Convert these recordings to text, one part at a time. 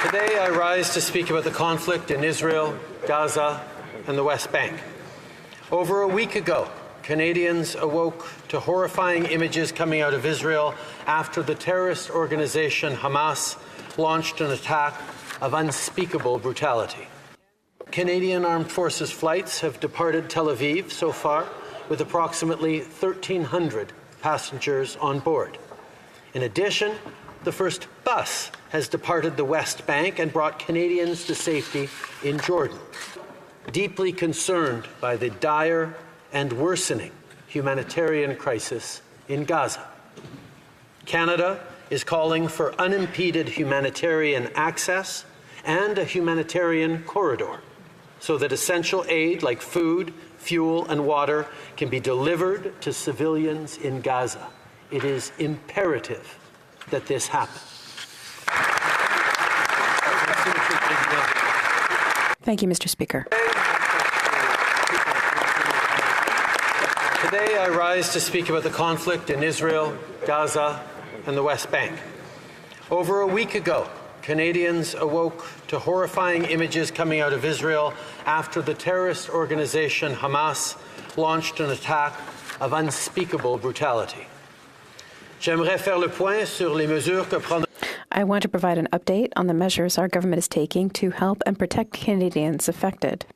Today I rise to speak about the conflict in Israel, Gaza, and the West Bank. Over a week ago, Canadians awoke to horrifying images coming out of Israel after the terrorist organization Hamas launched an attack of unspeakable brutality. Canadian Armed Forces flights have departed Tel Aviv so far with approximately 1,300 passengers on board. In addition, the first bus has departed the West Bank and brought Canadians to safety in Jordan. Deeply concerned by the dire and worsening humanitarian crisis in Gaza. Canada is calling for unimpeded humanitarian access and a humanitarian corridor so that essential aid like food, fuel, and water can be delivered to civilians in Gaza. It is imperative that this happen. Thank you, Mr. Speaker. Today I rise to speak about the conflict in Israel, Gaza, and the West Bank. Over a week ago, Canadians awoke to horrifying images coming out of Israel after the terrorist organization Hamas launched an attack of unspeakable brutality. J'aimerais faire le point sur les mesures que prendra. I want to provide an update on the measures our government is taking to help and protect Canadians affected.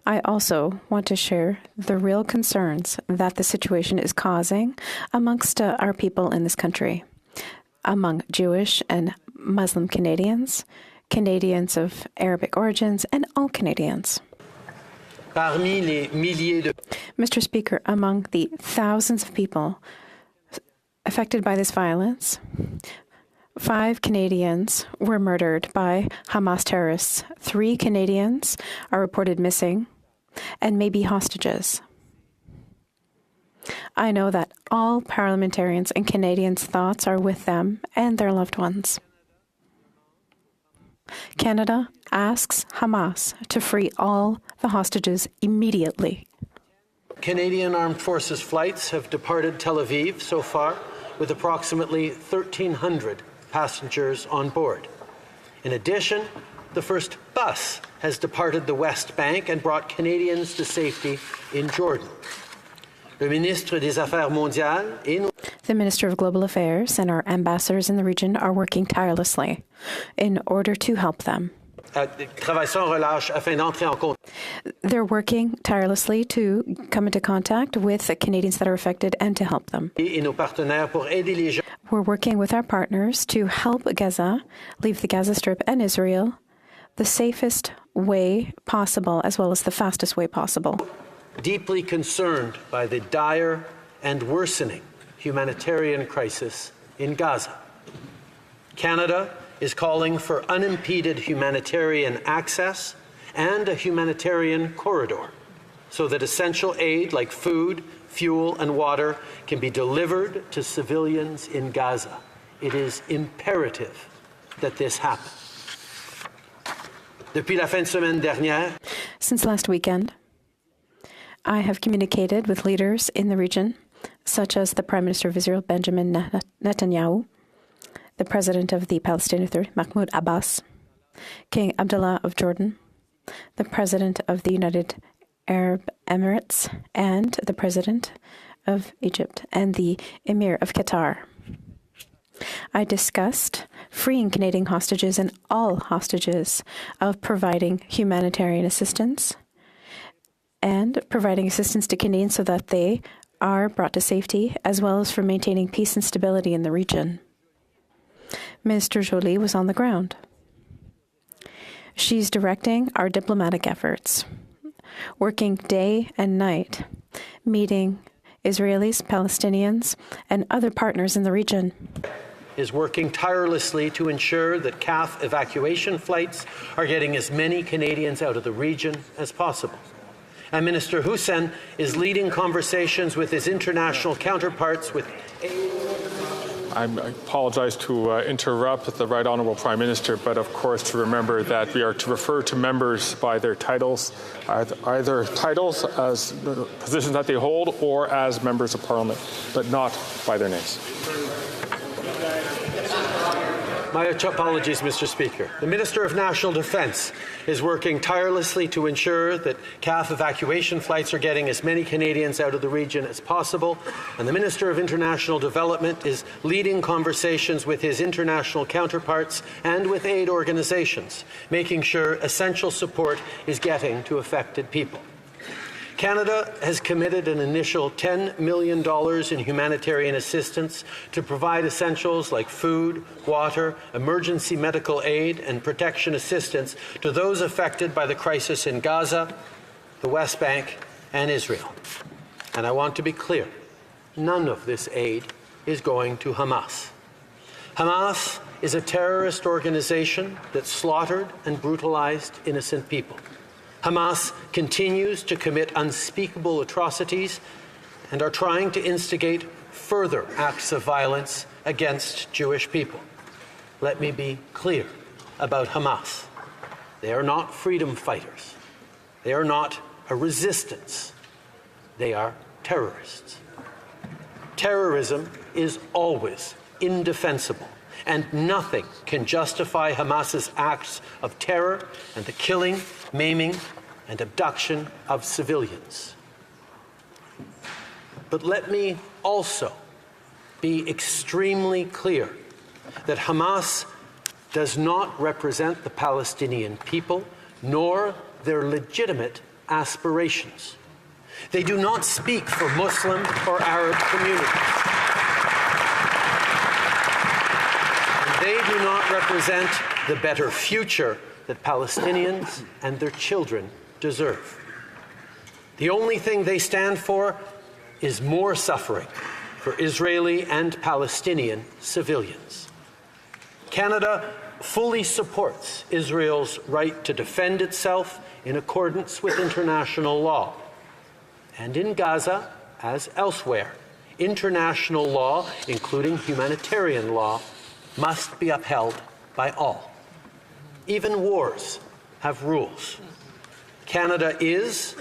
I also want to share the real concerns that the situation is causing amongst our people in this country, among Jewish and Muslim Canadians, Canadians of Arabic origins, and all Canadians. Parmi les milliers de... Mr. Speaker, among the thousands of people affected by this violence, 5 Canadians were murdered by Hamas terrorists. 3 Canadians are reported missing and may be hostages. I know that all parliamentarians and Canadians' thoughts are with them and their loved ones. Canada asks Hamas to free all the hostages immediately. Canadian Armed Forces flights have departed Tel Aviv so far with approximately 1,300 passengers on board. In addition, the first bus has departed the West Bank and brought Canadians to safety in Jordan. Le ministre des Affaires mondiales et the Minister of Global Affairs and our ambassadors in the region are working tirelessly in order to help them. They're working tirelessly to come into contact with the Canadians that are affected and to help them. We're working with our partners to help Gaza leave the Gaza Strip and Israel the safest way possible, as well as the fastest way possible. Deeply concerned by the dire and worsening humanitarian crisis in Gaza. Canada is calling for unimpeded humanitarian access and a humanitarian corridor so that essential aid like food, fuel, and water can be delivered to civilians in Gaza. It is imperative that this happen. Depuis la fin de semaine dernière, since last weekend, I have communicated with leaders in the region, such as the Prime Minister of Israel, Benjamin Netanyahu, the President of the Palestinian Authority, Mahmoud Abbas, King Abdullah of Jordan, the President of the United Arab Emirates, and the President of Egypt, and the Emir of Qatar. I discussed freeing Canadian hostages and all hostages, of providing humanitarian assistance, and providing assistance to Canadians so that they are brought to safety, as well as for maintaining peace and stability in the region. Minister Jolie was on the ground. She's directing our diplomatic efforts, working day and night, meeting Israelis, Palestinians, and other partners in the region. Is working tirelessly to ensure that CAF evacuation flights are getting as many Canadians out of the region as possible. And Minister Hussein is leading conversations with his international counterparts with... I apologize to interrupt the Right Honourable Prime Minister, but of course to remember that we are to refer to members by their titles, either titles as positions that they hold or as members of Parliament, but not by their names. My apologies, Mr. Speaker. The Minister of National Defence is working tirelessly to ensure that CAF evacuation flights are getting as many Canadians out of the region as possible, and the Minister of International Development is leading conversations with his international counterparts and with aid organizations, making sure essential support is getting to affected people. Canada has committed an initial $10 million in humanitarian assistance to provide essentials like food, water, emergency medical aid, and protection assistance to those affected by the crisis in Gaza, the West Bank, and Israel. And I want to be clear, none of this aid is going to Hamas. Hamas is a terrorist organization that slaughtered and brutalized innocent people. Hamas continues to commit unspeakable atrocities and are trying to instigate further acts of violence against Jewish people. Let me be clear about Hamas. They are not freedom fighters. They are not a resistance. They are terrorists. Terrorism is always indefensible, and nothing can justify Hamas's acts of terror and the killing, maiming, and abduction of civilians. But let me also be extremely clear that Hamas does not represent the Palestinian people, nor their legitimate aspirations. They do not speak for Muslim or Arab communities. And they do not represent the better future that Palestinians and their children deserve. The only thing they stand for is more suffering for Israeli and Palestinian civilians. Canada fully supports Israel's right to defend itself in accordance with international law. And in Gaza, as elsewhere, international law, including humanitarian law, must be upheld by all. Even wars have rules. Canada is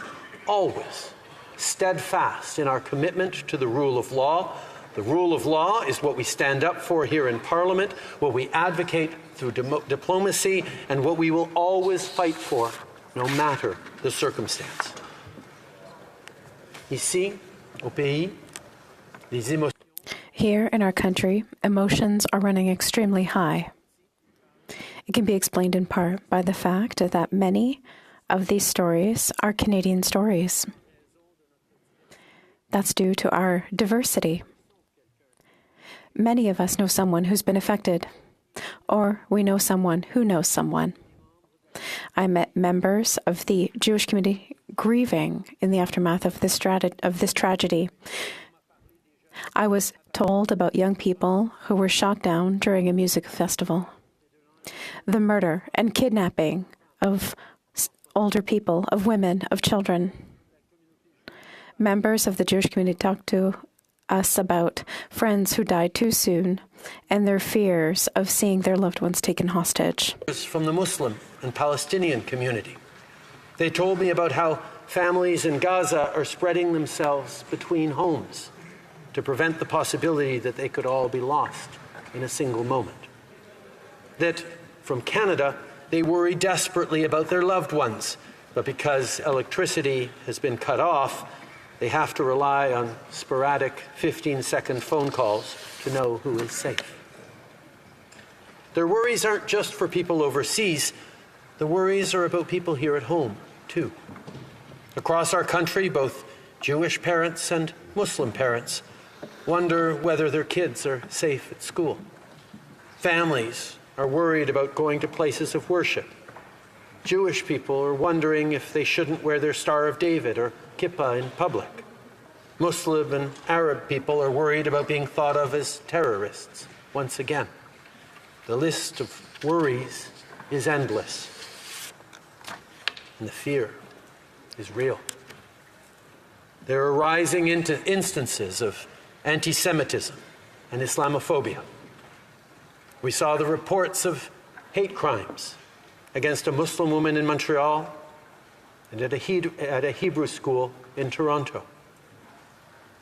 always steadfast in our commitment to the rule of law. The rule of law is what we stand up for here in Parliament, what we advocate through diplomacy, and what we will always fight for, no matter the circumstance. Ici, au pays, les émotions. Here in our country, emotions are running extremely high. It can be explained in part by the fact that many of these stories are Canadian stories. That's due to our diversity. Many of us know someone who's been affected, or we know someone who knows someone. I met members of the Jewish community grieving in the aftermath of this tragedy. I was told about young people who were shot down during a music festival. The murder and kidnapping of older people, of women, of children. Members of the Jewish community talked to us about friends who died too soon and their fears of seeing their loved ones taken hostage. From the Muslim and Palestinian community. They told me about how families in Gaza are spreading themselves between homes to prevent the possibility that they could all be lost in a single moment. That from Canada, they worry desperately about their loved ones, but because electricity has been cut off, they have to rely on sporadic 15-second phone calls to know who is safe. Their worries aren't just for people overseas. The worries are about people here at home, too. Across our country, both Jewish parents and Muslim parents wonder whether their kids are safe at school. Families are worried about going to places of worship. Jewish people are wondering if they shouldn't wear their Star of David or kippah in public. Muslim and Arab people are worried about being thought of as terrorists once again. The list of worries is endless, and the fear is real. There are rising instances of anti-Semitism and Islamophobia. We saw the reports of hate crimes against a Muslim woman in Montreal and at a Hebrew school in Toronto.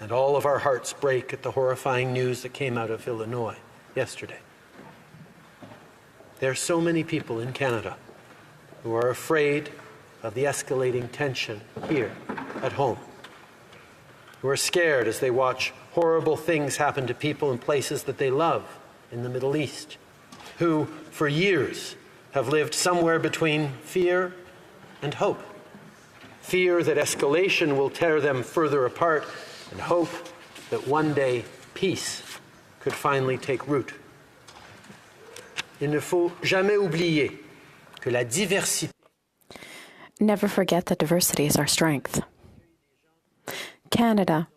And all of our hearts break at the horrifying news that came out of Illinois yesterday. There are so many people in Canada who are afraid of the escalating tension here at home, who are scared as they watch horrible things happen to people in places that they love in the Middle East, who for years have lived somewhere between fear and hope. Fear that escalation will tear them further apart, and hope that one day peace could finally take root. Il ne faut jamais oublier que la diversité. Never forget that diversity is our strength. Canada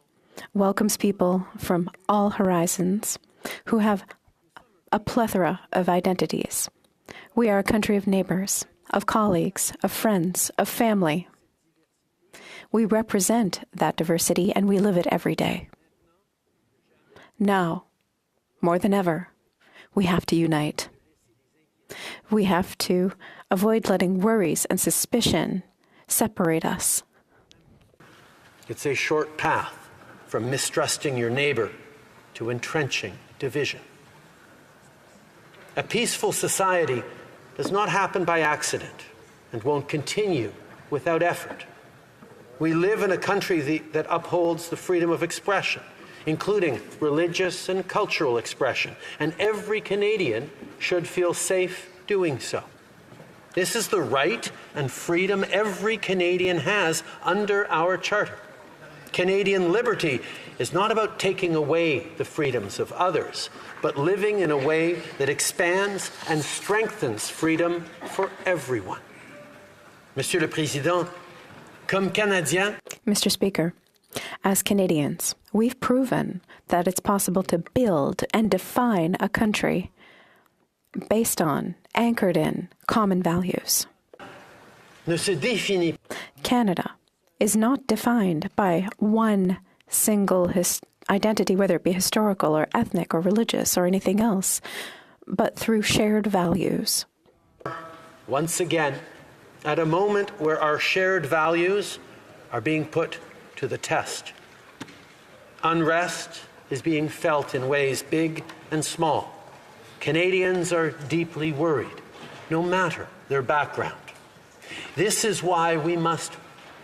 welcomes people from all horizons who have a plethora of identities. We are a country of neighbors, of colleagues, of friends, of family. We represent that diversity and we live it every day. Now, more than ever, we have to unite. We have to avoid letting worries and suspicion separate us. It's a short path from mistrusting your neighbor to entrenching division. A peaceful society does not happen by accident and won't continue without effort. We live in a country that upholds the freedom of expression, including religious and cultural expression, and every Canadian should feel safe doing so. This is the right and freedom every Canadian has under our Charter. Canadian liberty is not about taking away the freedoms of others, but living in a way that expands and strengthens freedom for everyone. Monsieur le Président, comme Canadiens, Mr. Speaker, as Canadians, we've proven that it's possible to build and define a country based on, anchored in, common values. ne se définit Canada is not defined by one single identity, whether it be historical or ethnic or religious or anything else, but through shared values. once again at a moment where our shared values are being put to the test. Unrest is being felt in ways big and small. Canadians are deeply worried, no matter their background. This is why we must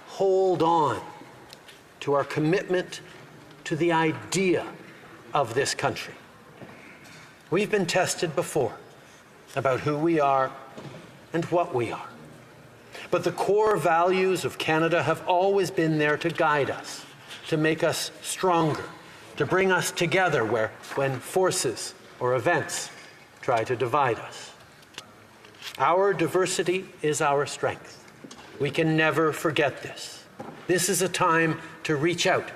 hold on to our commitment to the idea of this country. We've been tested before about who we are and what we are. But the core values of Canada have always been there to guide us, to make us stronger, to bring us together when forces or events try to divide us. Our diversity is our strength. We can never forget this. This is a time to reach out,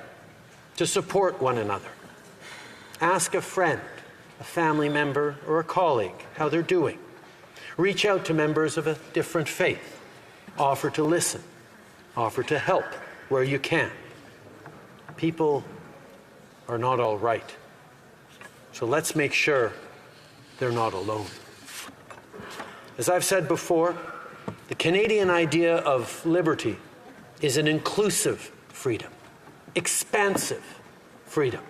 to support one another. Ask a friend, a family member, or a colleague how they're doing. Reach out to members of a different faith. Offer to listen. Offer to help where you can. People are not all right. So let's make sure they're not alone. As I've said before, the Canadian idea of liberty is an inclusive freedom, expansive freedom.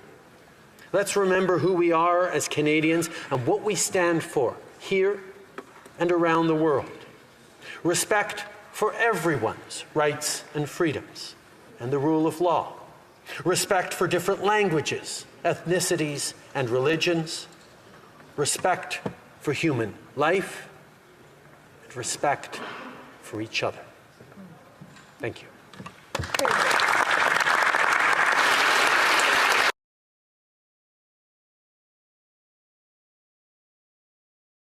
Let's remember who we are as Canadians and what we stand for here and around the world. Respect for everyone's rights and freedoms and the rule of law. Respect for different languages, ethnicities, and religions. Respect for human life. And respect for each other. Thank you.